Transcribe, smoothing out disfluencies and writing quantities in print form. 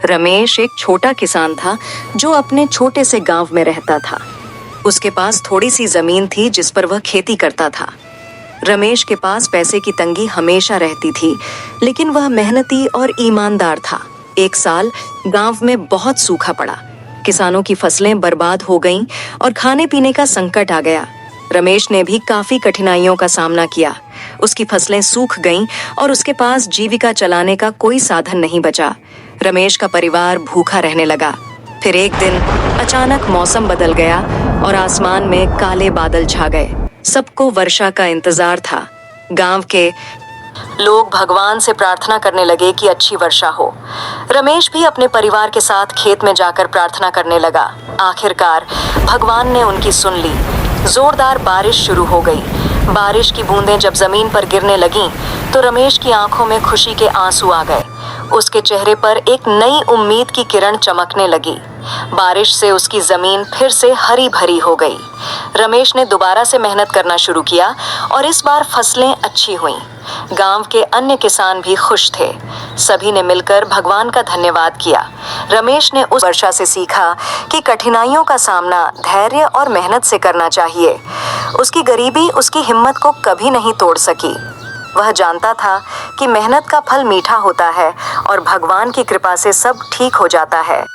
रमेश एक छोटा किसान था जो अपने छोटे से गांव में रहता था। उसके पास थोड़ी सी जमीन थी जिस पर वह खेती करता था। रमेश के पास पैसे की तंगी हमेशा रहती थी, लेकिन वह मेहनती और ईमानदार था। एक साल गांव में बहुत सूखा पड़ा। किसानों की फसलें बर्बाद हो गईं और खाने पीने का संकट आ गया। रमेश ने भी काफी कठिनाइयों का सामना किया। उसकी फसलें सूख गईं और उसके पास जीविका चलाने का कोई साधन नहीं बचा। रमेश का परिवार भूखा रहने लगा। फिर एक दिन अचानक मौसम बदल गया और आसमान में काले बादल छा गए। सबको वर्षा का इंतजार था। गांव के लोग भगवान से प्रार्थना करने लगे कि अच्छी वर्षा हो। रमेश भी अपने परिवार के साथ खेत में जाकर प्रार्थना करने लगा। आखिरकार भगवान ने उनकी सुन ली। जोरदार बारिश शुरू हो गई। बारिश की बूंदें जब जमीन पर गिरने लगीं, तो रमेश की आंखों में खुशी के आंसू आ गए। उसके चेहरे पर एक नई उम्मीद की किरण चमकने लगी। बारिश से उसकी जमीन फिर से हरी भरी हो गई। रमेश ने दोबारा से मेहनत करना शुरू किया और इस बार फसलें अच्छी हुईं। गांव के अन्य किसान भी खुश थे। सभी ने मिलकर भगवान का धन्यवाद किया। रमेश ने उस वर्षा से सीखा कि कठिनाइयों का सामना धैर्य और मेहनत से करना चाहिए। उसकी गरीबी उसकी हिम्मत को कभी नहीं तोड़ सकी। वह जानता था कि मेहनत का फल मीठा होता है और भगवान की कृपा से सब ठीक हो जाता है।